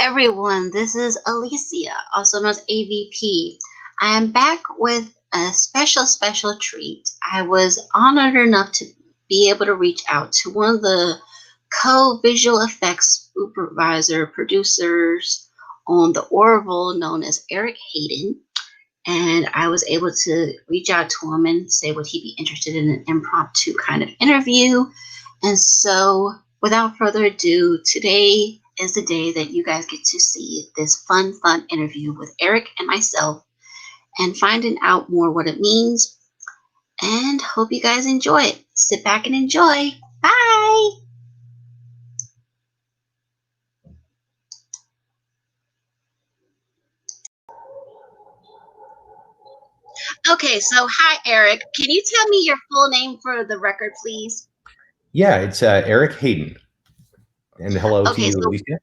everyone. This is Alicia, also known as AVP. I am back with a special treat. I was honored enough to be able to reach out to one of the co-visual effects supervisor producers on the Orville, known as Eric Hayden. And I was able to reach out to him and say would he be interested in an impromptu kind of interview. And so, without further ado, today is the day that you guys get to see this fun interview with Eric and myself and finding out more what it means. And hope you guys enjoy it. Sit back and enjoy. Bye. Okay, so hi, Eric. Can you tell me your full name for the record, please? Yeah, it's Eric Hayden. And hello to you, Alicia.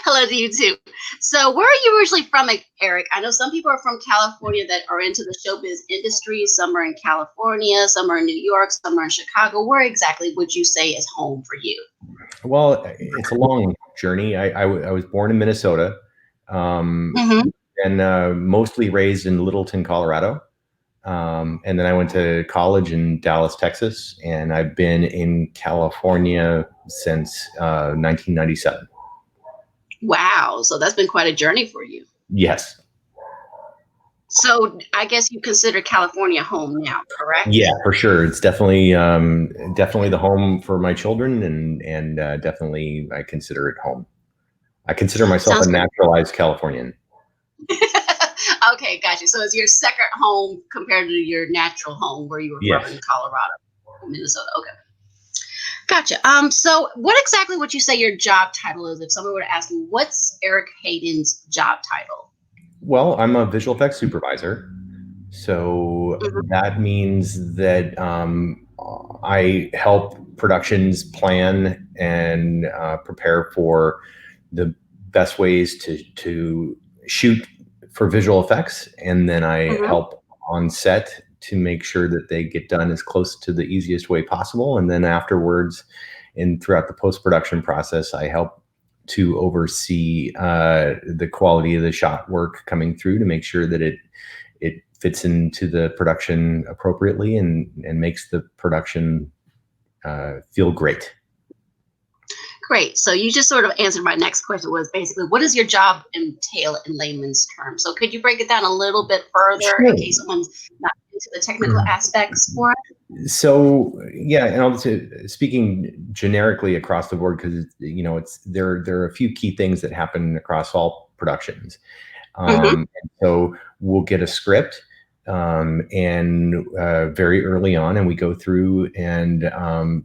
Hello to you, too. So where are you originally from, Eric? I know some people are from California that are into the showbiz industry. Some are in California, some are in New York, some are in Chicago. Where exactly would you say is home for you? Well, it's a long journey. I was born in Minnesota and mostly raised in Littleton, Colorado. And then I went to college in Dallas, Texas, and I've been in California since 1997. Wow. So that's been quite a journey for you. Yes. So I guess you consider California home now, correct? Yeah, for sure. It's definitely the home for my children, and definitely I consider it home. I consider myself a naturalized Californian. Okay, gotcha. So it's your second home compared to your natural home where you were from in Colorado, Minnesota. Okay. Gotcha. So what exactly would you say your job title is if someone were to ask you, what's Eric Hayden's job title? Well, I'm a visual effects supervisor. So that means that I help productions plan and prepare for the best ways to shoot for visual effects. And then I help on set to make sure that they get done as close to the easiest way possible. And then afterwards and throughout the post-production process, I help to oversee the quality of the shot work coming through to make sure that it fits into the production appropriately and makes the production feel great. Great. So you just sort of answered my next question was basically, what does your job entail in layman's terms? So could you break it down a little bit further in case someone's not into the technical aspects for it? So yeah, and I'll say, speaking generically across the board, because there are a few key things that happen across all productions. And so we'll get a script and very early on, and we go through and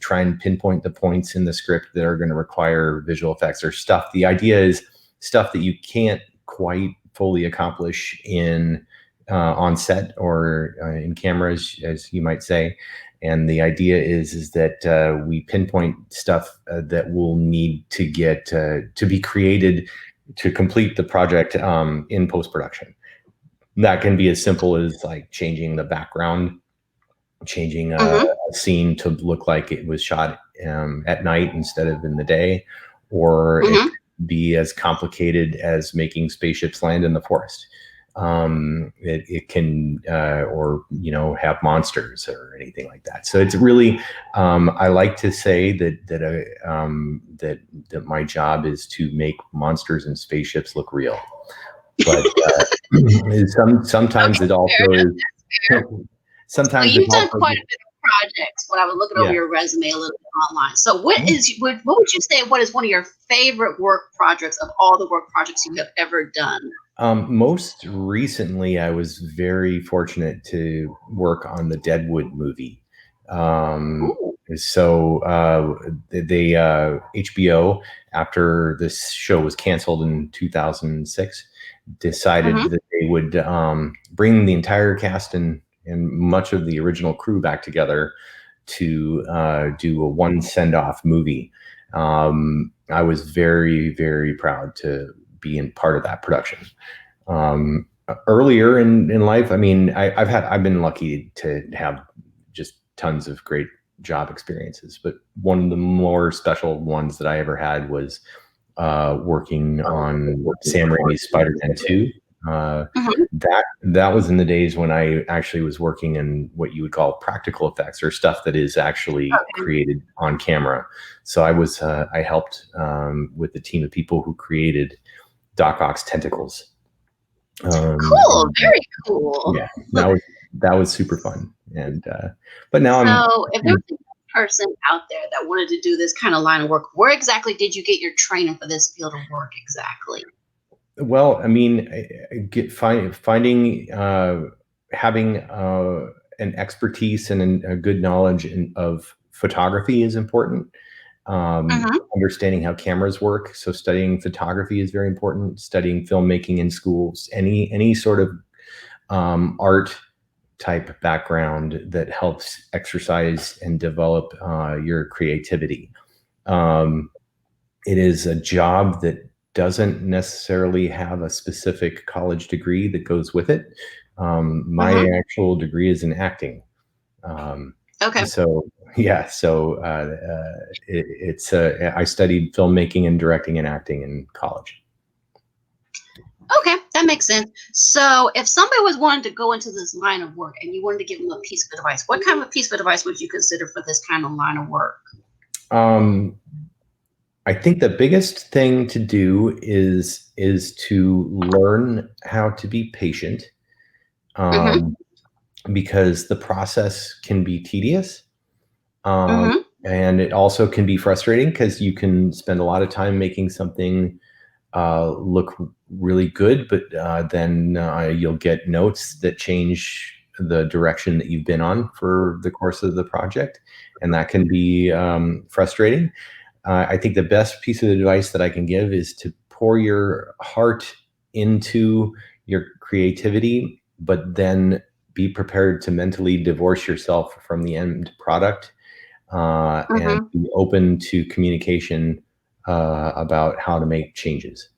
try and pinpoint the points in the script that are going to require visual effects or stuff. The idea is stuff that you can't quite fully accomplish in on set or in cameras, as you might say. And the idea is that we pinpoint stuff that will need to get to be created to complete the project in post-production. That can be as simple as like changing the background, changing a scene to look like it was shot at night instead of in the day, or it can be as complicated as making spaceships land in the forest. It can, or have monsters or anything like that. So it's really, I like to say that my job is to make monsters and spaceships look real. But sometimes it also is. Sometimes you've done quite a bit of projects. When I was looking over your resume a little bit online. So what would you say? What is one of your favorite work projects of all the work projects you have ever done? Most recently, I was very fortunate to work on the Deadwood movie. So the HBO, after this show was canceled in 2006, decided that they would bring the entire cast and much of the original crew back together to do a one send-off movie. I was very, very proud to be in part of that production. Earlier in life, I mean, I've been lucky to have just tons of great job experiences, but one of the more special ones that I ever had was working on Sam Raimi's Spider-Man 2. Mhm. That was in the days when I actually was working in what you would call practical effects, or stuff that is actually Okay. created on camera. So I helped with the team of people who created Doc Ock's tentacles. Cool. Very cool. Yeah, that was super fun. And but now So, if there was a person out there that wanted to do this kind of line of work, where exactly did you get your training for this field of work exactly? well, I mean, finding having an expertise and a good knowledge of photography is important. Mhm. Understanding how cameras work, so studying photography is very important. Studying filmmaking in schools, any sort of art type background that helps exercise and develop your creativity. Um, it is a job that doesn't necessarily have a specific college degree that goes with it. My Mhm. actual degree is in acting. Um, Okay. so yeah, so it's I studied filmmaking and directing and acting in college. Okay, that makes sense. So, if somebody was wanting to go into this line of work and you wanted to give them a piece of advice, what kind of a piece of advice would you consider for this kind of line of work? Um, I think the biggest thing to do is to learn how to be patient, Mhm. um, because the process can be tedious. Um, Mhm. and it also can be frustrating because you can spend a lot of time making something look really good, but then you'll get notes that change the direction that you've been on for the course of the project, and that can be frustrating. I think the best piece of advice that I can give is to pour your heart into your creativity, but then be prepared to mentally divorce yourself from the end product, and Mhm. be open to communication about how to make changes.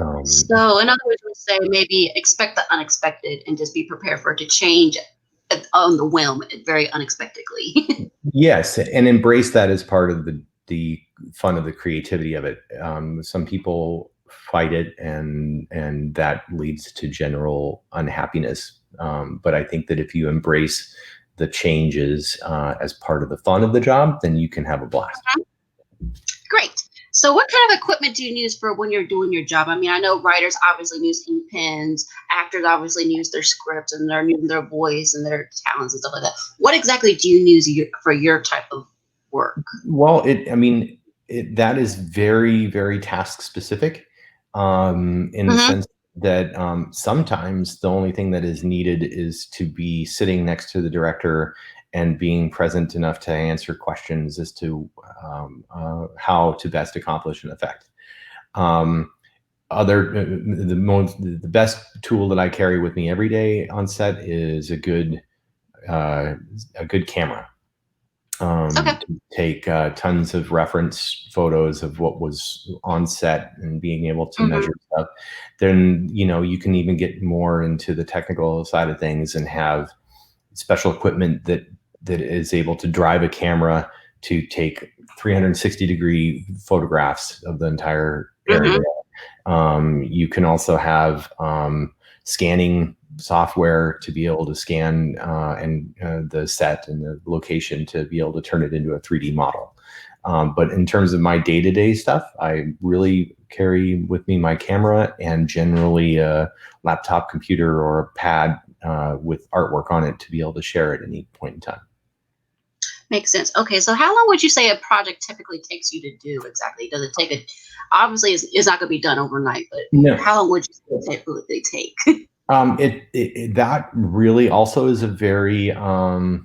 Um, So, in other words, we say maybe expect the unexpected and just be prepared for it to change on the whim, very unexpectedly. yes, and embrace that as part of the fun of the creativity of it. Some people fight it, and that leads to general unhappiness. But I think that if you embrace the changes as part of the fun of the job, then you can have a blast. Great. So, what kind of equipment do you use for when you're doing your job? I mean, I know writers obviously use ink pens, actors obviously use their scripts and they're using their voice and their talents and stuff like that. What exactly do you use for your type of work? Well, I mean, that is very, very task specific, in the Hmm. sense that sometimes the only thing that is needed is to be sitting next to the director and being present enough to answer questions as to how to best accomplish an effect. Um, the best tool that I carry with me every day on set is uh, a good camera, Okay. to take tons of reference photos of what was on set and being able to Hmm. measure stuff. Then, you can even get more into the technical side of things and have special equipment that is able to drive a camera to take 360-degree photographs of the entire area. Hmm. You can also have scanning software to be able to scan and the set and the location to be able to turn it into a 3D model. But in terms of my day-to-day stuff, I really carry with me my camera and generally a laptop computer or a pad with artwork on it to be able to share at any point in time. Makes sense. Okay, so how long would you say a project typically takes you to do exactly? Does it take a obviously it's not going to be done overnight, but No. how long would you say it typically take? That really also is a very I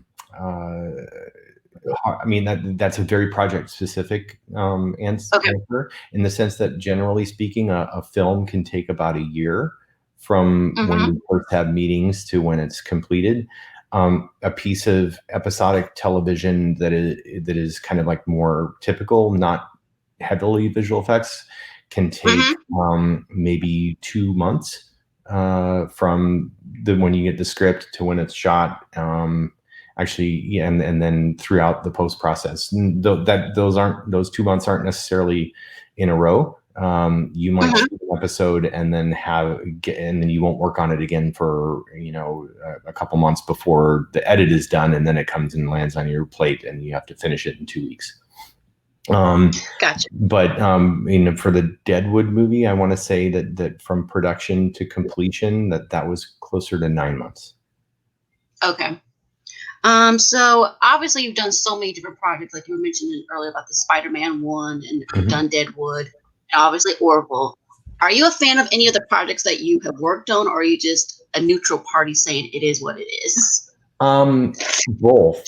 mean, that's a very project specific Okay. answer, in the sense that generally speaking, a film can take about a year from when Hmm. you first have meetings to when it's completed. A piece of episodic television that is kind of like more typical, not heavily visual effects, can take Hmm. maybe 2 months from the when you get the script to when it's shot. actually, yeah, and then throughout the post process. Those 2 months aren't necessarily in a row. You might shoot an episode and then you won't work on it again for a couple months before the edit is done, and then it comes and lands on your plate, and you have to finish it in 2 weeks. Gotcha. But for the Deadwood movie, I want to say that from production to completion, that was closer to 9 months. Okay. So obviously you've done so many different projects, like you were mentioning earlier about the Spider-Man one, and you've done Deadwood, and obviously Orville. Are you a fan of any of the projects that you have worked on, or are you just a neutral party saying it is what it is? Both.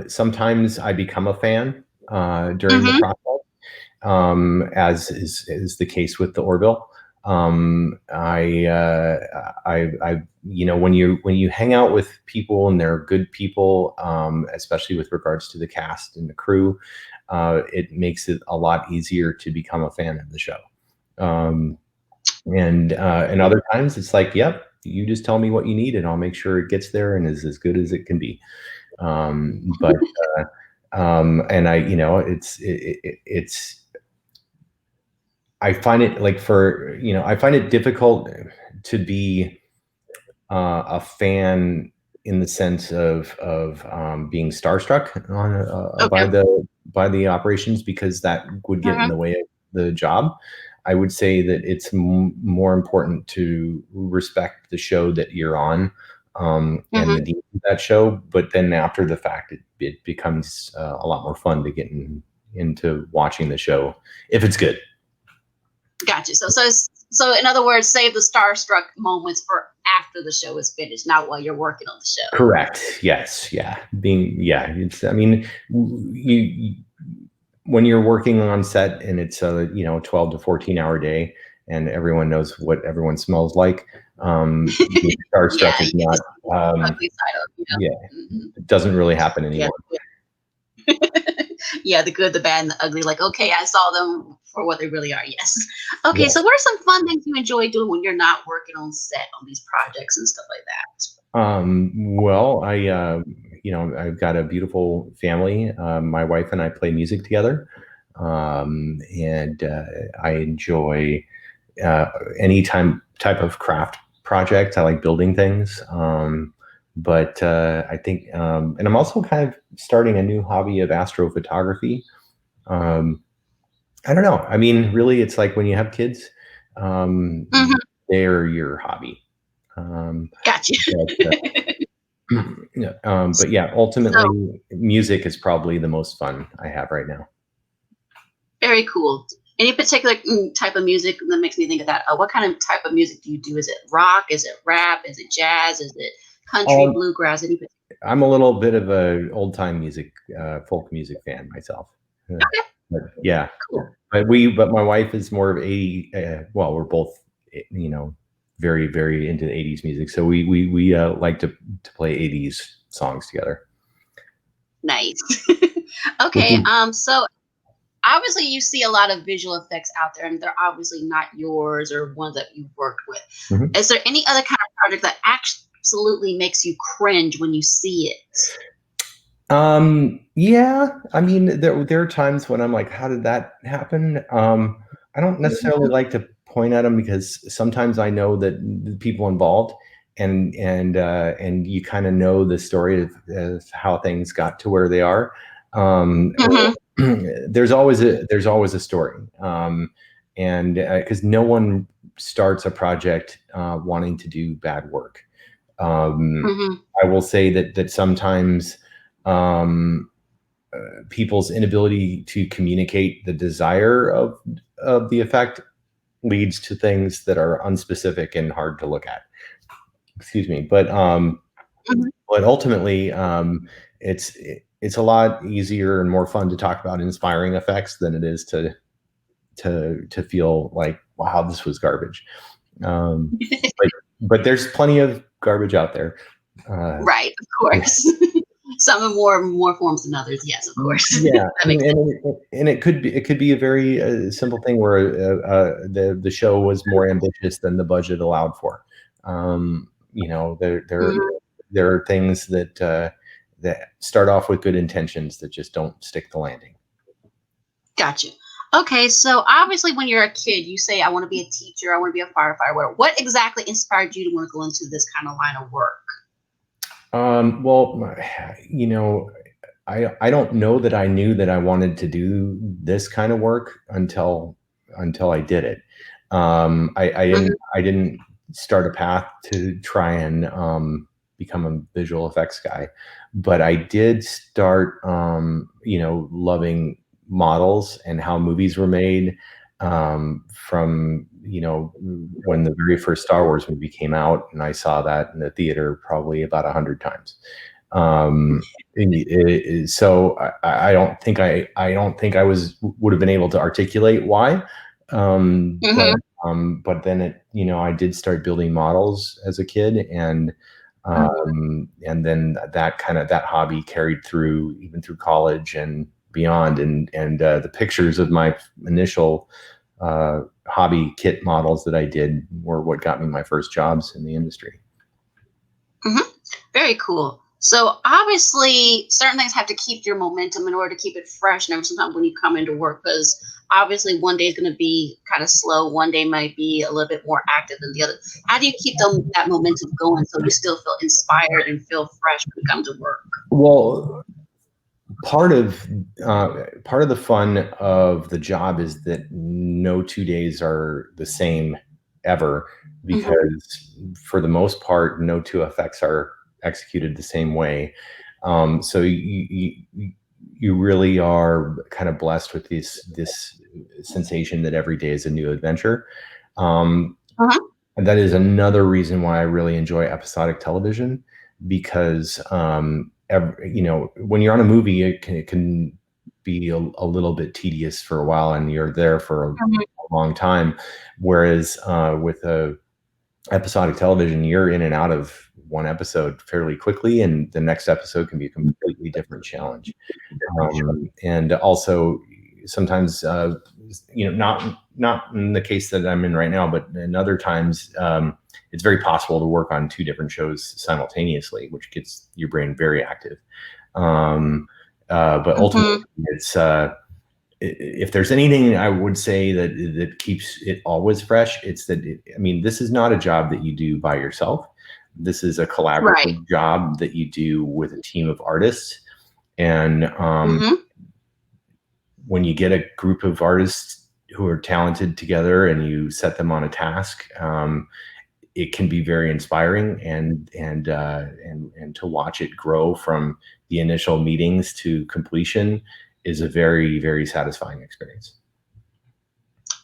Sometimes I become a fan during the process, as is the case with the Orville. When you hang out with people and they're good people, especially with regards to the cast and the crew, it makes it a lot easier to become a fan of the show. And other times it's like, yep, you just tell me what you need and I'll make sure it gets there and is as good as it can be. I find it I find it difficult to be a fan in the sense of being starstruck by the operations, because that would get in the way of the job. I would say that it's more important to respect the show that you're on, and the needs of that show. But then after the fact, it becomes a lot more fun to get into watching the show if it's good. Gotcha. So in other words, save the starstruck moments for after the show is finished, not while you're working on the show. Correct. Yes. Yeah. When you're working on set and it's a 12 to 14-hour day and everyone knows what everyone smells like, being starstruck is not. Ugly side of it, it doesn't really happen anymore. Yeah, the good, the bad, and the ugly. Like, okay, I saw them for what they really are. Yes. Okay, so what are some fun things you enjoy doing when you're not working on set on these projects and stuff like that? Well, I've got a beautiful family. My wife and I play music together, and I enjoy any type of craft project. I like building things. But I think, and I'm also kind of starting a new hobby of astrophotography. I don't know. I mean, really, it's like when you have kids, they're your hobby. Gotcha. But yeah, ultimately, music is probably the most fun I have right now. Very cool. Any particular type of music that makes me think of that? What kind of type of music do you do? Is it rock? Is it rap? Is it jazz? Is it country, bluegrass? I'm a little bit of a old time music, folk music fan myself. Okay. But yeah, cool. But my wife is more of 80. Well, we're both, very, very into the 80s music. So we like to play 80s songs together. Nice. Okay. So obviously you see a lot of visual effects out there, and they're obviously not yours or ones that you've worked with. Is there any other kind of project that absolutely makes you cringe when you see it? Yeah, I mean, there are times when I'm like, how did that happen? I don't necessarily like to point at them, because sometimes I know that the people involved and you kind of know the story of how things got to where they are. There's always a story. And because no one starts a project wanting to do bad work. I will say that sometimes people's inability to communicate the desire of the effect leads to things that are unspecific and hard to look at. Excuse me, but ultimately, it's a lot easier and more fun to talk about inspiring effects than it is to feel like, wow, this was garbage. But there's plenty of garbage out there. Right, of course. Some are more forms than others. Yes, of course. Yeah, and it could be a very simple thing where the show was more ambitious than the budget allowed for. there are things that start off with good intentions that just don't stick the landing. Gotcha. Okay, so obviously, when you're a kid, you say, "I want to be a teacher. I want to be a firefighter." What exactly inspired you to want to go into this kind of line of work? Well, I don't know that I knew that I wanted to do this kind of work until I did it. Hmm. I didn't start a path to try and become a visual effects guy, but I did start loving models and how movies were made, from when the very first Star Wars movie came out, and I saw that in the theater probably about 100 times. Um, so I don't think I would have been able to articulate why, but Hmm. then I did start building models as a kid, and then that hobby carried through even through college and beyond, and the pictures of my initial hobby kit models that I did were what got me my first jobs in the industry. Hmm. Very cool. So obviously, certain things have to keep your momentum in order to keep it fresh. And sometimes when you come into work, because obviously one day is going to be kind of slow, one day might be a little bit more active than the other. How do you keep that momentum going so you still feel inspired and feel fresh when you come to work? Well, part of the fun of the job is that no 2 days are the same ever, Hmm. because for the most part no two effects are executed the same way. So you really are kind of blessed with this sensation that every day is a new adventure. Uh-huh. And that is another reason why I really enjoy episodic television, because when you're on a movie, it can be a little bit tedious for a while, and you're there for a long time. Whereas with a episodic television, you're in and out of one episode fairly quickly, and the next episode can be a completely different challenge. And also sometimes, not in the case that I'm in right now, but in other times, it's very possible to work on two different shows simultaneously, which gets your brain very active. But ultimately, Hmm. it's if there's anything I would say that keeps it always fresh, it's that this is not a job that you do by yourself. This is a Right. collaborative job that you do with a team of artists, and Hmm. when you get a group of artists who are talented together and you set them on a task, it can be very inspiring, and to watch it grow from the initial meetings to completion is a very, very satisfying experience.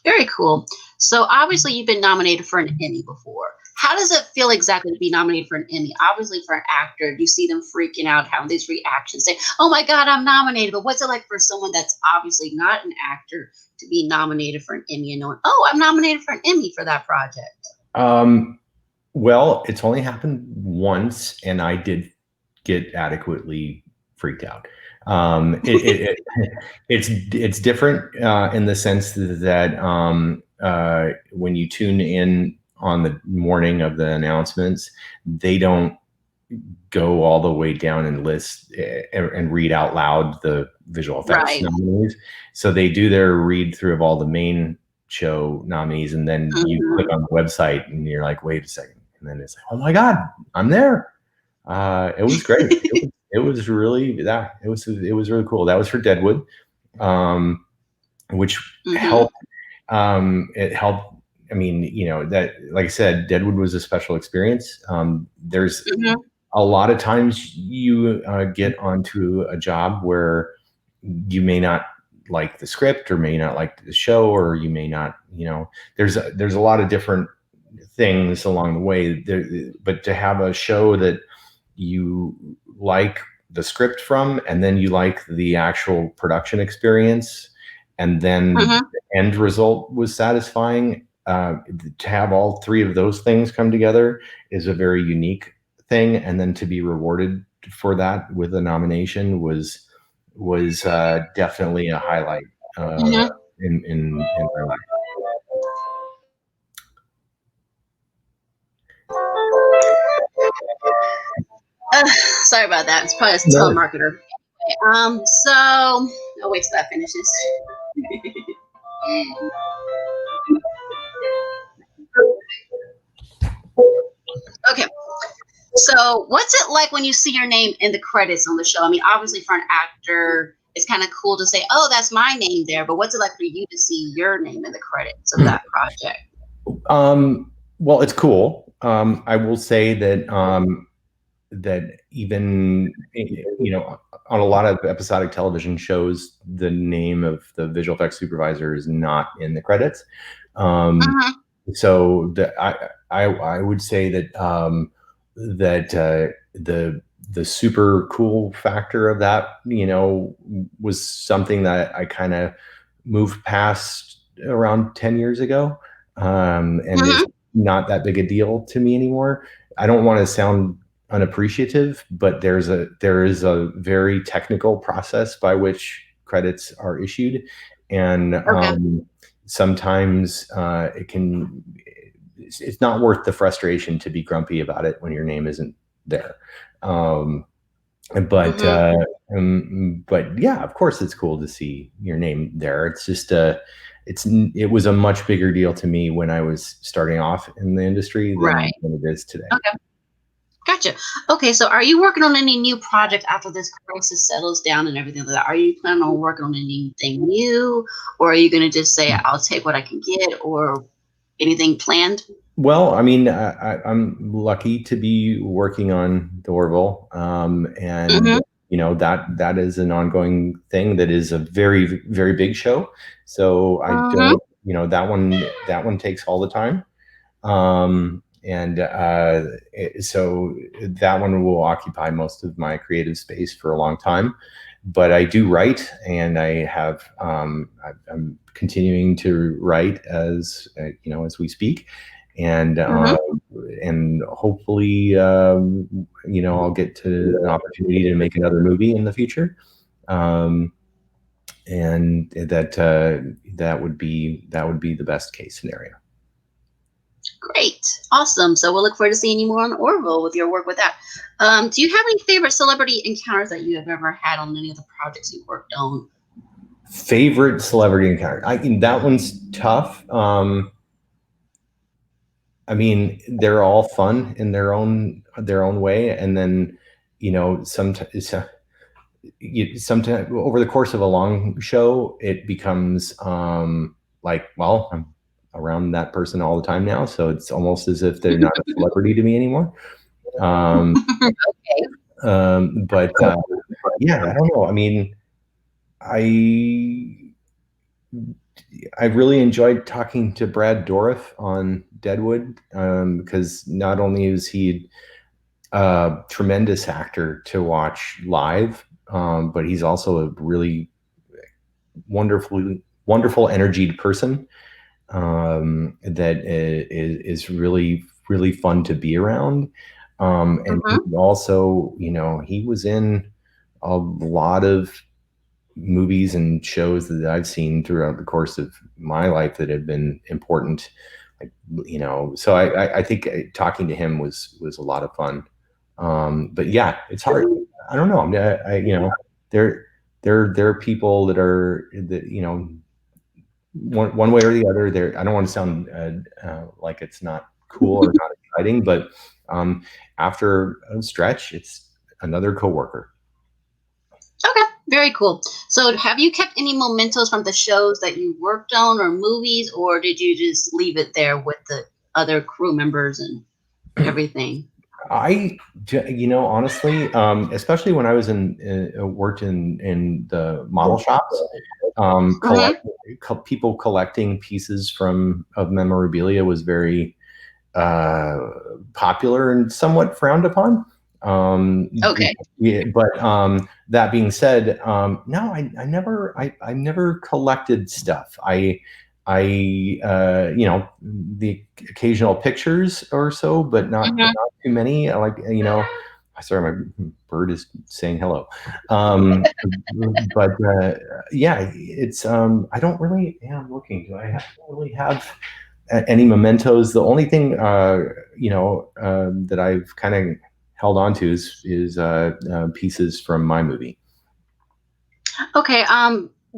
Very cool. So obviously you've been nominated for an Emmy before. How does it feel exactly to be nominated for an Emmy? Obviously, for an actor, you see them freaking out, having these reactions, say, "Oh my God, I'm nominated!" But what's it like for someone that's obviously not an actor to be nominated for an Emmy and knowing, "Oh, I'm nominated for an Emmy for that project"? Well, it's only happened once, and I did get adequately freaked out. It's different in the sense that when you tune in on the morning of the announcements, they don't go all the way down and list and read out loud the visual effects Right. nominees. So they do their read through of all the main show nominees, and then you click Mhm. on the website and you're like, wait a second. And then it's like, oh my God, I'm there. It was great. It was really that. It was really cool. That was for Deadwood, which Mhm. helped. It helped. That, like I said, Deadwood was a special experience. There's Mhm. a lot of times you get onto a job where you may not like the script, or may not like the show, or you may not. There's a lot of different things along the way. But to have a show that you like the script from, and then you like the actual production experience, and then Mhm. the end result was satisfying. To have all three of those things come together is a very unique thing, and then to be rewarded for that with a nomination was definitely a highlight Mhm. in my life. Sorry about that. It's probably a No. telemarketer. So I'll wait till that finishes. Okay. So, what's it like when you see your name in the credits on the show? I mean, obviously, for an actor, it's kind of cool to say, "Oh, that's my name there." But what's it like for you to see your name in the credits of that project? Well, it's cool. I will say that that even on a lot of episodic television shows, the name of the visual effects supervisor is not in the credits. Mm-hmm. So I would say that the super cool factor of that, was something that I kind of moved past around 10 years ago, and Mm-hmm. is not that big a deal to me anymore. I don't want to sound unappreciative, but there is a very technical process by which credits are issued, and Okay. sometimes it's not worth the frustration to be grumpy about it when your name isn't there. Um, but Mm-hmm. but yeah, of course it's cool to see your name there. It's just it was a much bigger deal to me when I was starting off in the industry than Right. it is today. Okay. Gotcha. Okay, so are you working on any new project after this crisis settles down and everything like that? Are you planning on working on anything new, or are you going to just say, "I'll take what I can get," or anything planned? Well, I mean, I'm lucky to be working on the Orville, and Mm-hmm. that is an ongoing thing. That is a very very big show. So I Mm-hmm. don't, that one takes all the time, and so that one will occupy most of my creative space for a long time. But I do write, and I'm continuing to write as we speak, and Mm-hmm. hopefully, I'll get to an opportunity to make another movie in the future, um, and that would be the best case scenario. Great. Awesome. So we'll look forward to seeing you more on Orville with your work with that. Do you have any favorite celebrity encounters that you have ever had on any of the projects you worked on? Favorite celebrity encounter? I mean, that one's tough. I mean, they're all fun in their own way, and then sometimes over the course of a long show, it becomes like, well, I'm around that person all the time now, so it's almost as if they're not a celebrity to me anymore. Um, Okay. but yeah, I don't know. I mean, I I really enjoyed talking to Brad Dourif on Deadwood, because not only is he a tremendous actor to watch live, but he's also a really wonderful energied person, that is really really fun to be around. And Mm-hmm. he also, he was in a lot of movies and shows that I've seen throughout the course of my life that have been important. Like, so I think talking to him was a lot of fun. But yeah, it's hard. I don't know. There there are people that one way or the other. There, I don't want to sound like it's not cool or not exciting, but after a stretch, it's another coworker. Okay. Very cool. So have you kept any mementos from the shows that you worked on or movies, or did you just leave it there with the other crew members and everything? Honestly, especially when I was worked in the model shops, Mm-hmm. people collecting pieces of memorabilia was very uh, popular and somewhat frowned upon. Okay. Yeah, but that being said, no, I never collected stuff. The occasional pictures or so, but Mm-hmm. not too many. I like, sorry, my bird is saying hello. Um, but yeah, it's I don't really. Yeah, I'm looking. Don't really have any mementos. The only thing that I've kind of held on to is pieces from my movie. Okay.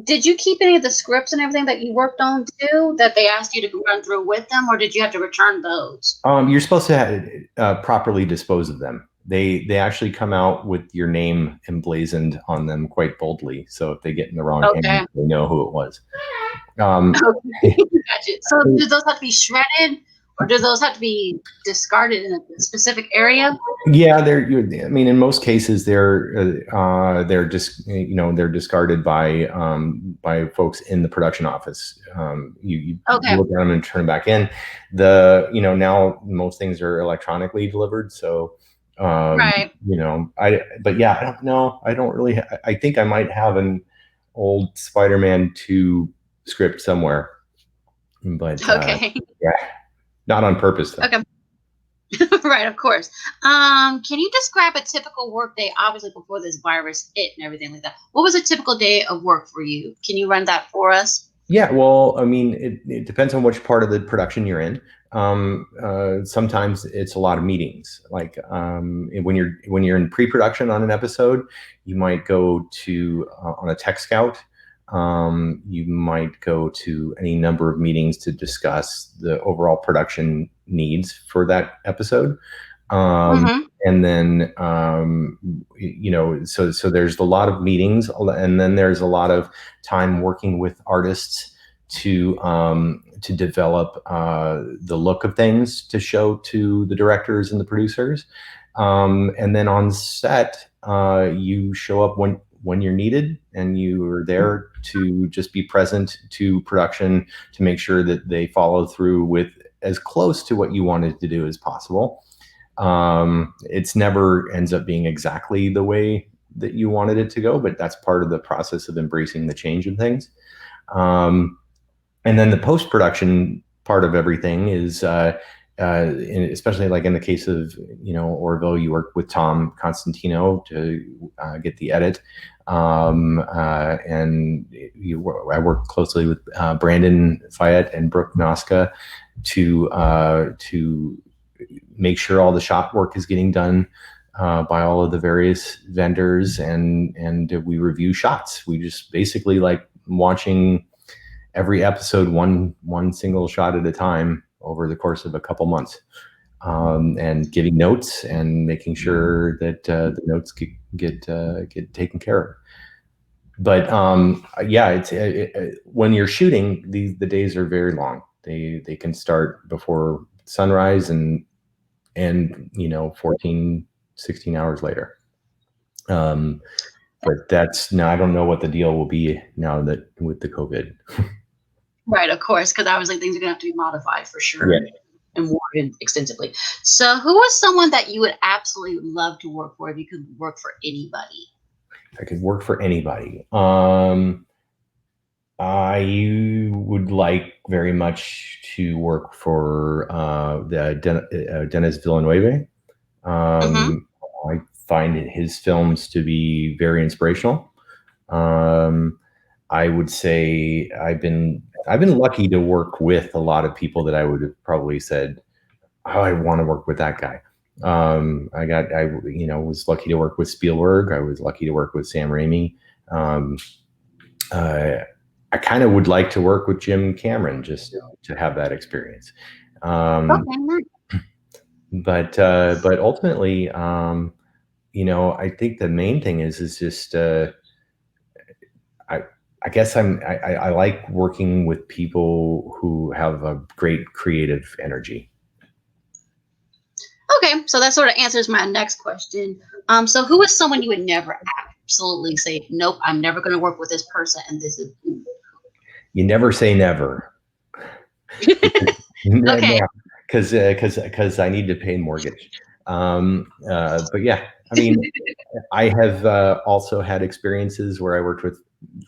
Did you keep any of the scripts and everything that you worked on too, that they asked you to run through with them, or did you have to return those? You're supposed to properly dispose of them. They actually come out with your name emblazoned on them quite boldly. So if they get in the wrong Okay. hands, they know who it was. Okay. Gotcha. So do those have to be shredded, or do those have to be discarded in a specific area? Yeah, I mean, in most cases, they're just they're discarded by folks in the production office. You Okay. look at them and turn them back in. Now most things are electronically delivered, so Right. But yeah, I don't know. I don't really. I think I might have an old Spider-Man 2 script somewhere, but Okay. yeah, not on purpose though. Okay. Right, of course. Can you describe a typical work day, obviously before this virus hit and everything like that? What was a typical day of work for you? Can you run that for us? Yeah, well, I mean, it depends on which part of the production you're in. Sometimes it's a lot of meetings. Like when you're in pre-production on an episode, you might go to on a tech scout. You might go to any number of meetings to discuss the overall production needs for that episode. And then so there's a lot of meetings, and then there's a lot of time working with artists to develop the look of things to show to the directors and the producers. And then on set, you show up when you're needed, and you are there to just be present to production to make sure that they follow through with as close to what you wanted to do as possible. It's never ends up being exactly the way that you wanted it to go, but that's part of the process of embracing the change in things. And then the post-production part of everything is, especially like in the case of, Orville, you work with Tom Constantino to get the edit. And I work closely with Brandon Fayette and Brooke Noska to make sure all the shot work is getting done by all of the various vendors, and we review shots. We just basically like watching every episode one single shot at a time over the course of a couple months, and giving notes and making sure that the notes get taken care of. But yeah, when you're shooting, the days are very long. They can start before sunrise and 14, 16 hours later. But I don't know what the deal will be now that with the COVID. Right, of course, because obviously things are going to have to be modified for sure. Yeah. And worded extensively. So who was someone that you would absolutely love to work for if you could work for anybody? If I could work for anybody, I would like very much to work for Denis Villeneuve. I find his films to be very inspirational. I would say I've been lucky to work with a lot of people that I would have probably said, "Oh, I want to work with that guy." I was lucky to work with Spielberg. I was lucky to work with Sam Raimi. I kind of would like to work with Jim Cameron just to have that experience. But ultimately, I think the main thing is just I guess I like working with people who have a great creative energy. Okay, so that sort of answers my next question. So who is someone you would never absolutely say, nope, I'm never going to work with this person, and this is who? You never say never. Okay. Because I need to pay mortgage. But yeah, I mean, I have also had experiences where I worked with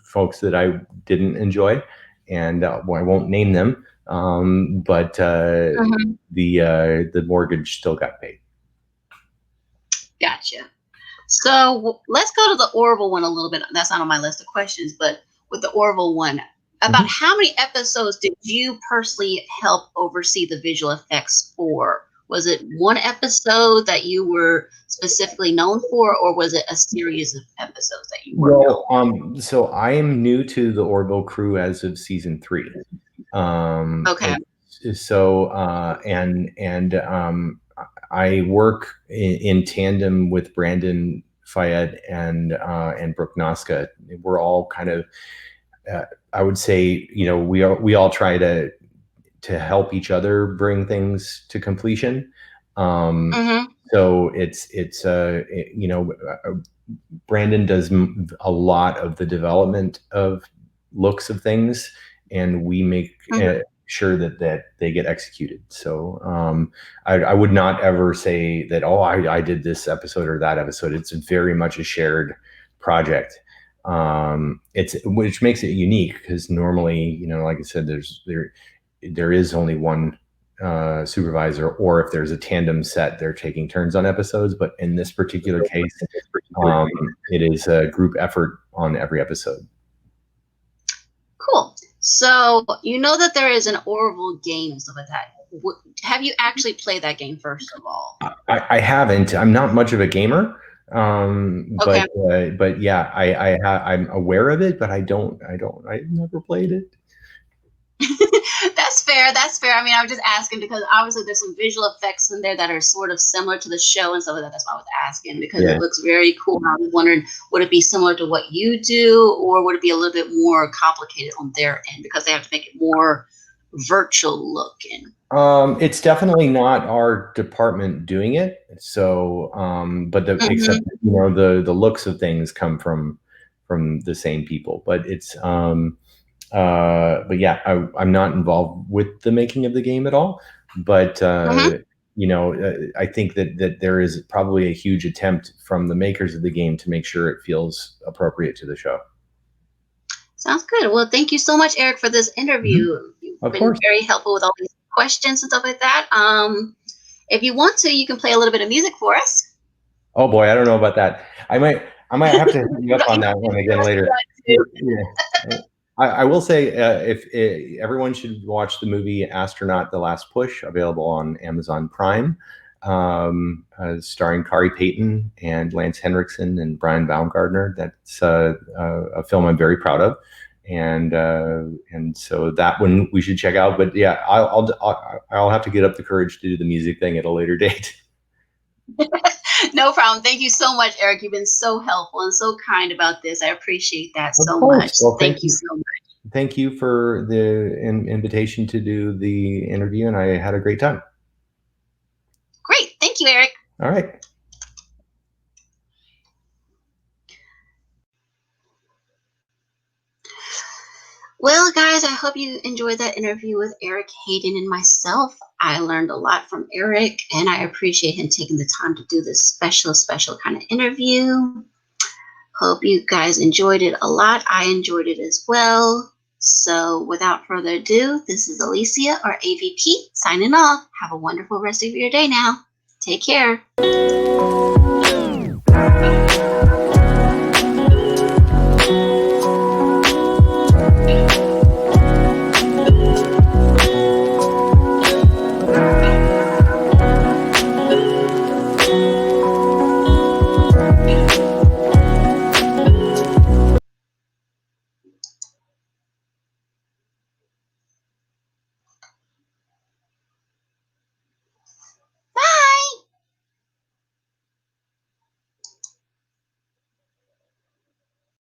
folks that I didn't enjoy, and I won't name them. But the mortgage still got paid. Gotcha. So let's go to the Orville one a little bit. That's not on my list of questions, but with the Orville one, about how many episodes did you personally help oversee the visual effects for? Was it one episode that you were specifically known for, or was it a series of episodes that you were known? Well, so I am new to the Orville crew as of season 3. Okay. And I work in tandem with Brandon Fayed and Brooke Noska. We're all kind of, I would say, we all try to help each other bring things to completion. So it's Brandon does a lot of the development of looks of things, and we make sure that they get executed. So I would not ever say that, oh, I did this episode or that episode. It's very much a shared project. Which makes it unique, because normally, like I said, there is only one supervisor, or if there's a tandem set, they're taking turns on episodes. But in this particular case, it is a group effort on every episode. Cool. So you know that there is an Orville game and stuff like that. Have you actually played that game, first of all? I haven't. I'm not much of a gamer. Okay. But yeah, I'm aware of it, but I've never played it. That's fair. That's fair. I mean, I was just asking because obviously there's some visual effects in there that are sort of similar to the show and stuff like that. That's why I was asking, because it looks very cool. I was wondering, would it be similar to what you do, or would it be a little bit more complicated on their end because they have to make it more virtual looking? It's definitely not our department doing it. So, but except the looks of things come from the same people. But it's but yeah, I'm not involved with the making of the game at all. But I think that there is probably a huge attempt from the makers of the game to make sure it feels appropriate to the show. Sounds good. Well, thank you so much, Eric, for this interview. Of You've course. been very helpful with all these questions and stuff like that. If you want to, you can play a little bit of music for us. Oh boy, I don't know about that. I might have to hit you up on that one again later. Yeah. I will say, if everyone should watch the movie Astronaut: The Last Push, available on Amazon Prime, starring Kari Payton and Lance Henriksen and Brian Baumgartner. That's a film I'm very proud of, and so that one we should check out. But yeah, I'll have to get up the courage to do the music thing at a later date. No problem. Thank you so much, Eric. You've been so helpful and so kind about this. I appreciate that so much. Well, thank you so much. Thank you for the invitation to do the interview, and I had a great time. Great. Thank you, Eric. All right. Well, guys, I hope you enjoyed that interview with Eric Hayden and myself. I learned a lot from Eric, and I appreciate him taking the time to do this special kind of interview. Hope you guys enjoyed it a lot. I enjoyed it as well. So without further ado, this is Alicia, or AVP, signing off. Have a wonderful rest of your day now. Take care.